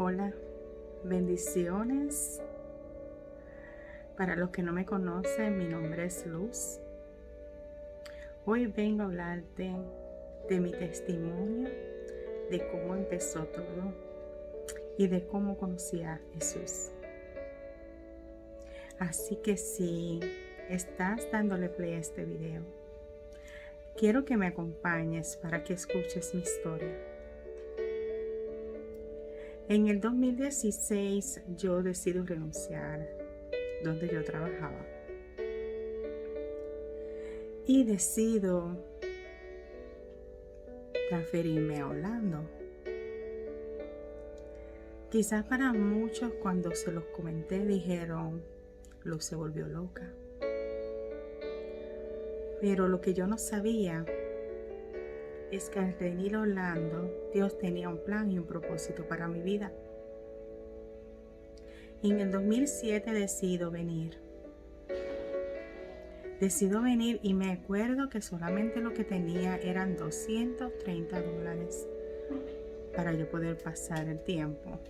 Hola, bendiciones. Para los que no me conocen, mi nombre es Luz. Hoy vengo a hablarte de mi testimonio, de cómo empezó todo y de cómo conocí a Jesús. Así que si estás dándole play a este video, quiero que me acompañes para que escuches mi historia. En el 2016 yo decido renunciar donde yo trabajaba y decido transferirme a Orlando. Quizás para muchos cuando se los comenté dijeron, Luz se volvió loca. Pero lo que yo no sabía es que al venir a Orlando, Dios tenía un plan y un propósito para mi vida. En el 2007 decido venir y me acuerdo que solamente lo que tenía eran $230 para yo poder pasar el tiempo.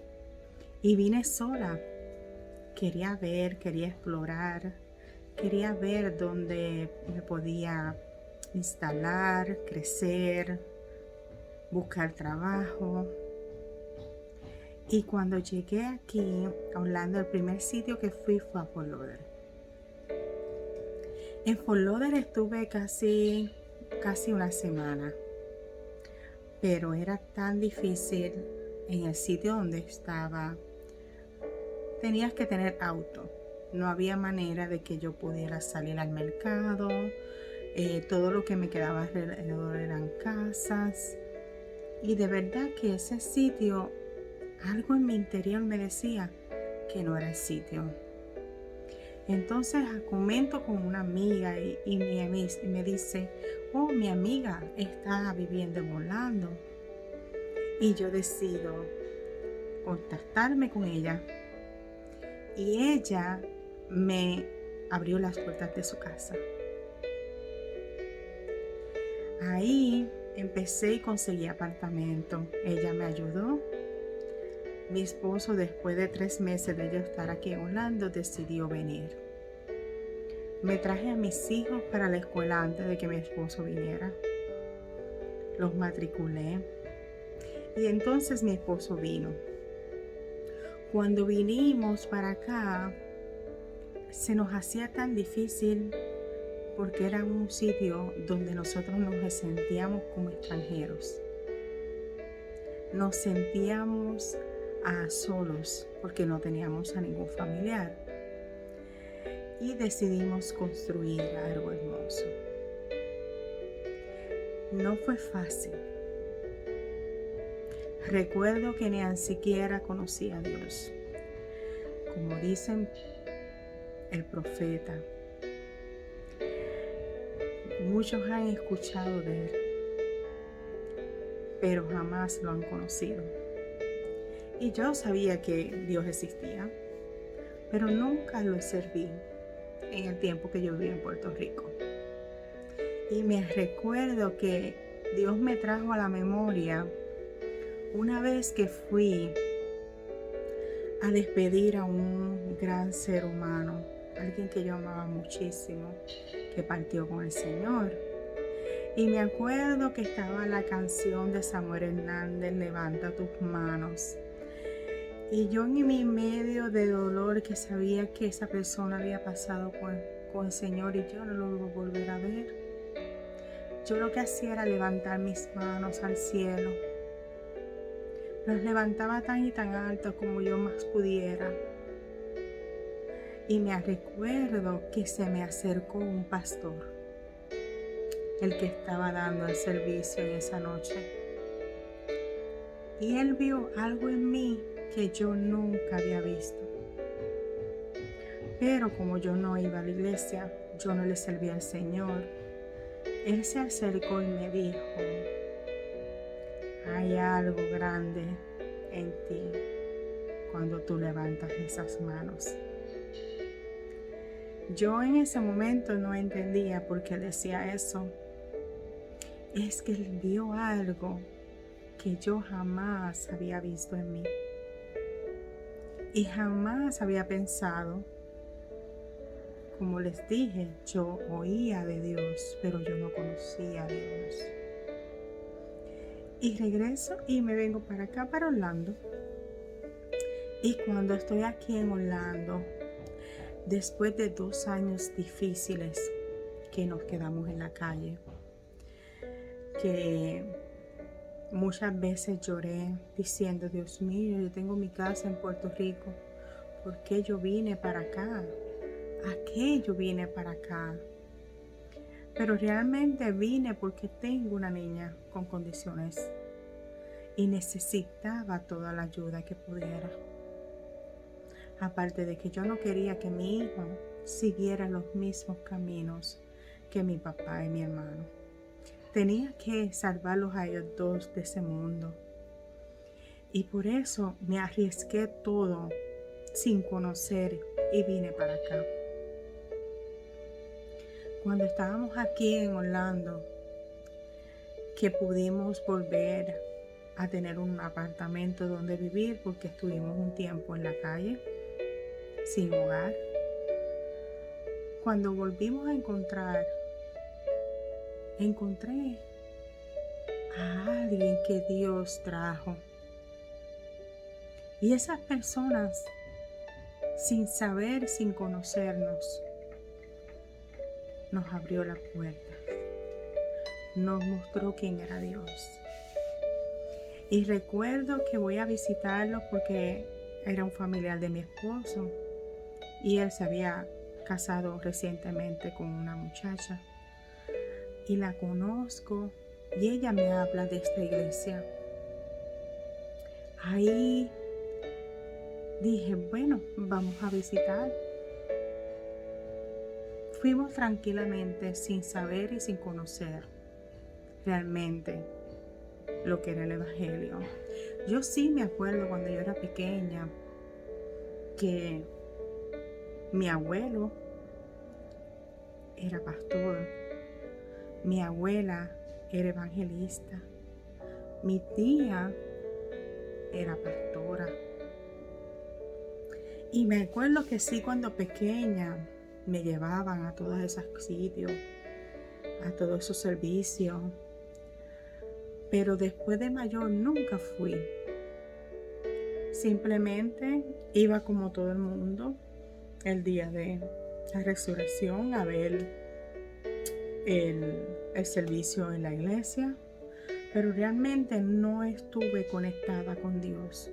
Y vine sola. Quería ver, quería explorar, quería ver dónde me podía instalar, crecer, buscar trabajo. Y cuando llegué aquí a Orlando, el primer sitio que fui fue a Fort Lauderdale. En Fort Lauderdale estuve casi una semana, pero era tan difícil en el sitio donde estaba. Tenías que tener auto, no había manera de que yo pudiera salir al mercado. Todo lo que me quedaba alrededor eran casas, y de verdad que ese sitio, algo en mi interior me decía que no era el sitio. Entonces comento con una amiga y me dice, oh, mi amiga está viviendo en Orlando. Y yo decido contactarme con ella, y ella me abrió las puertas de su casa. Ahí empecé y conseguí apartamento. Ella me ayudó. Mi esposo, después de 3 meses de yo estar aquí en Orlando, decidió venir. Me traje a mis hijos para la escuela antes de que mi esposo viniera. Los matriculé. Y entonces mi esposo vino. Cuando vinimos para acá, se nos hacía tan difícil porque era un sitio donde nosotros nos sentíamos como extranjeros. Nos sentíamos solos porque no teníamos a ningún familiar. Y decidimos construir algo hermoso. No fue fácil. Recuerdo que ni siquiera conocía a Dios. Como dicen el profeta, muchos han escuchado de él, pero jamás lo han conocido. Y yo sabía que Dios existía, pero nunca lo serví en el tiempo que yo viví en Puerto Rico. Y me recuerdo que Dios me trajo a la memoria una vez que fui a despedir a un gran ser humano, alguien que yo amaba muchísimo, que partió con el Señor. Y me acuerdo que estaba la canción de Samuel Hernández, Levanta tus manos. Y yo en mi medio de dolor, que sabía que esa persona había pasado con el Señor y yo no lo iba a volver a ver, yo lo que hacía era levantar mis manos al cielo. Los levantaba tan y tan alto como yo más pudiera. Y me recuerdo que se me acercó un pastor, el que estaba dando el servicio en esa noche. Y él vio algo en mí que yo nunca había visto. Pero como yo no iba a la iglesia, yo no le servía al Señor, él se acercó y me dijo, hay algo grande en ti cuando tú levantas esas manos. Yo en ese momento no entendía por qué decía eso. Es que él vio algo que yo jamás había visto en mí. Y jamás había pensado, como les dije, yo oía de Dios, pero yo no conocía a Dios. Y regreso y me vengo para acá, para Orlando. Y cuando estoy aquí en Orlando, después de 2 años difíciles que nos quedamos en la calle, que muchas veces lloré diciendo, Dios mío, yo tengo mi casa en Puerto Rico, ¿por qué yo vine para acá? ¿A qué yo vine para acá? Pero realmente vine porque tengo una niña con condiciones y necesitaba toda la ayuda que pudiera. Aparte de que yo no quería que mi hijo siguiera los mismos caminos que mi papá y mi hermano. Tenía que salvarlos a ellos dos de ese mundo. Y por eso me arriesgué todo sin conocer y vine para acá. Cuando estábamos aquí en Orlando, que pudimos volver a tener un apartamento donde vivir porque estuvimos un tiempo en la calle, sin hogar. Cuando volvimos a encontré a alguien que Dios trajo. Y esas personas, sin saber, sin conocernos, nos abrió la puerta, nos mostró quién era Dios. Y recuerdo que voy a visitarlo porque era un familiar de mi esposo y él se había casado recientemente con una muchacha y la conozco y ella me habla de esta iglesia. Ahí dije, bueno, vamos a visitar. Fuimos tranquilamente sin saber y sin conocer realmente lo que era el evangelio. Yo sí me acuerdo cuando yo era pequeña que mi abuelo era pastor, mi abuela era evangelista, mi tía era pastora. Y me acuerdo que sí, cuando pequeña me llevaban a todos esos sitios, a todos esos servicios. Pero después de mayor nunca fui. Simplemente iba como todo el mundo el día de la resurrección a ver el servicio en la iglesia. Pero realmente no estuve conectada con Dios.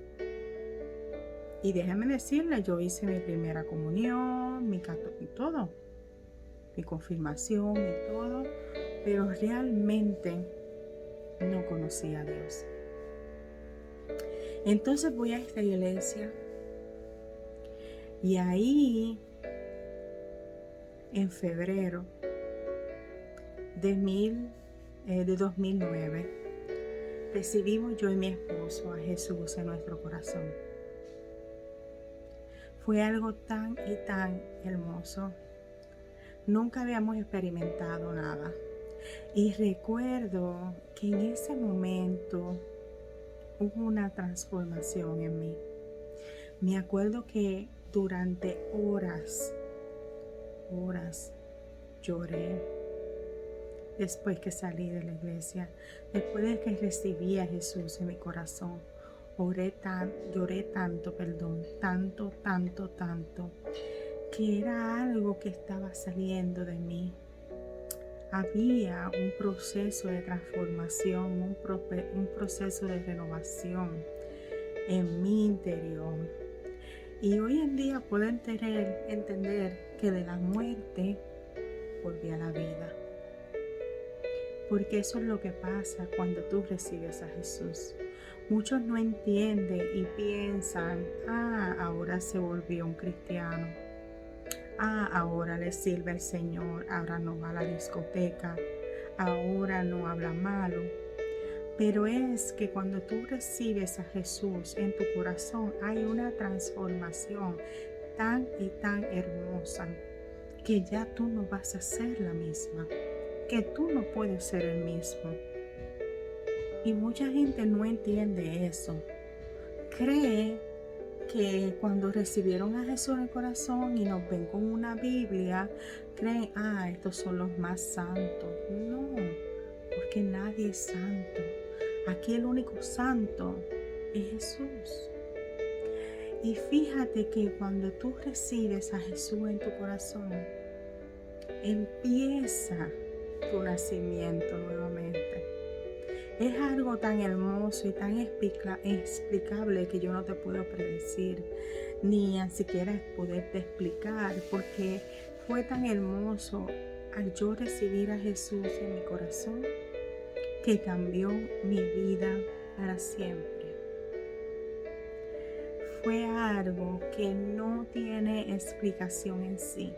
Y déjame decirle, yo hice mi primera comunión, todo, mi confirmación y todo, pero realmente no conocía a Dios. Entonces voy a esta iglesia y ahí en febrero de 2009 recibimos yo y mi esposo a Jesús en nuestro corazón. Fue algo tan y tan hermoso. Nunca habíamos experimentado nada. Y recuerdo que en ese momento hubo una transformación en mí. Me acuerdo que durante horas lloré después que salí de la iglesia, después de que recibí a Jesús en mi corazón. Lloré tanto, tanto, que era algo que estaba saliendo de mí. Había un proceso de transformación, un proceso de renovación en mi interior. Y hoy en día puedo entender que de la muerte volví a la vida. Porque eso es lo que pasa cuando tú recibes a Jesús. Muchos no entienden y piensan, ahora se volvió un cristiano. Ahora le sirve al Señor, ahora no va a la discoteca, ahora no habla malo. Pero es que cuando tú recibes a Jesús en tu corazón, hay una transformación tan y tan hermosa que ya tú no vas a ser la misma, que tú no puedes ser el mismo. Y mucha gente no entiende eso. Cree que cuando recibieron a Jesús en el corazón y nos ven con una Biblia, creen, estos son los más santos. No, porque nadie es santo. Aquí el único santo es Jesús. Y fíjate que cuando tú recibes a Jesús en tu corazón, empieza tu nacimiento nuevamente. Es algo tan hermoso y tan explicable que yo no te puedo predecir, ni siquiera poderte explicar, porque fue tan hermoso al yo recibir a Jesús en mi corazón que cambió mi vida para siempre. Fue algo que no tiene explicación en sí.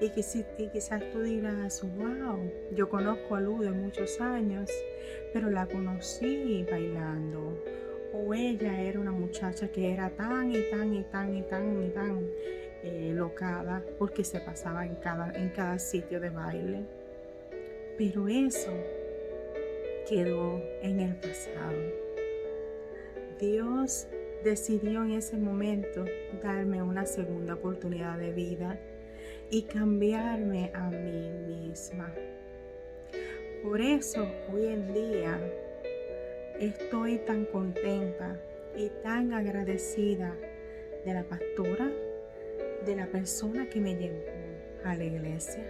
Y quizás tú dirás, wow, yo conozco a Lu de muchos años, pero la conocí bailando. O ella era una muchacha que era tan locada porque se pasaba en cada sitio de baile. Pero eso quedó en el pasado. Dios decidió en ese momento darme una segunda oportunidad de vida y cambiarme a mí misma. Por eso hoy en día estoy tan contenta y tan agradecida de la pastora, de la persona que me llevó a la iglesia.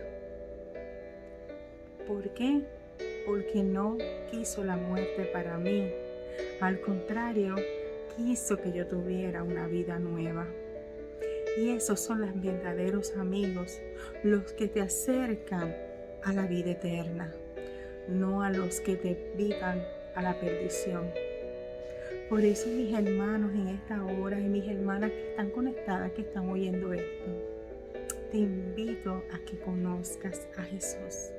¿Por qué? Porque no quiso la muerte para mí. Al contrario, quiso que yo tuviera una vida nueva. Y esos son los verdaderos amigos, los que te acercan a la vida eterna, no a los que te llevan a la perdición. Por eso mis hermanos en esta hora y mis hermanas que están conectadas, que están oyendo esto, te invito a que conozcas a Jesús,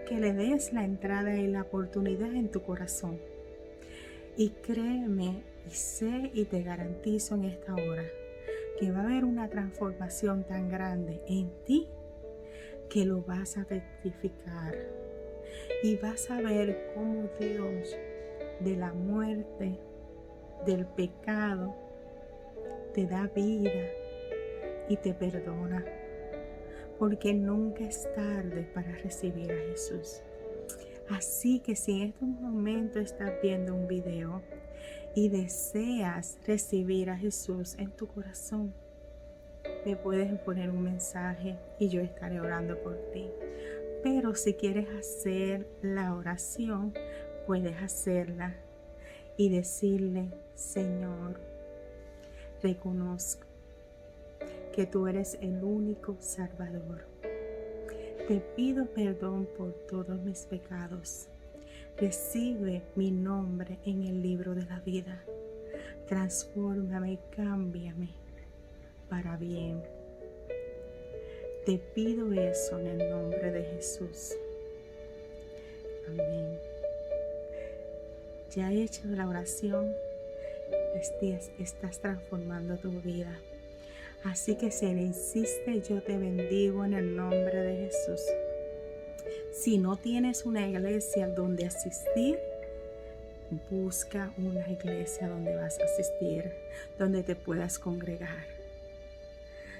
que le des la entrada y la oportunidad en tu corazón. Y créeme, y sé y te garantizo en esta hora que va a haber una transformación tan grande en ti que lo vas a rectificar y vas a ver cómo Dios de la muerte, del pecado, te da vida y te perdona, porque nunca es tarde para recibir a Jesús. Así que si en estos momentos estás viendo un video y deseas recibir a Jesús en tu corazón, me puedes poner un mensaje y yo estaré orando por ti. Pero si quieres hacer la oración, puedes hacerla y decirle: Señor, reconozco que tú eres el único Salvador. Te pido perdón por todos mis pecados. Recibe mi nombre en el libro de la vida. Transfórmame y cámbiame para bien. Te pido eso en el nombre de Jesús. Amén. Ya he hecho la oración. Estás transformando tu vida. Así que si le hiciste, yo te bendigo en el nombre de Jesús. Si no tienes una iglesia donde asistir, busca una iglesia donde vas a asistir, donde te puedas congregar.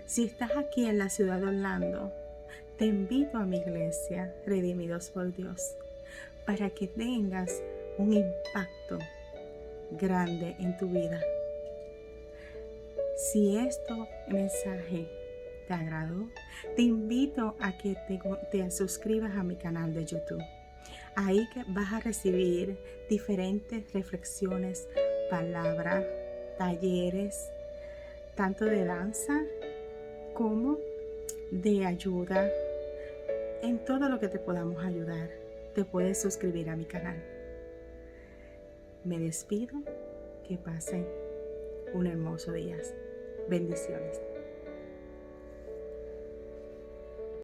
Si estás aquí en la ciudad de Orlando, te invito a mi iglesia, Redimidos por Dios, para que tengas un impacto grande en tu vida. Si este mensaje te agradó, te invito a que te suscribas a mi canal de YouTube. Ahí que vas a recibir diferentes reflexiones, palabras, talleres, tanto de danza como de ayuda, en todo lo que te podamos ayudar. Te puedes suscribir a mi canal. Me despido, que pasen un hermoso día. Bendiciones.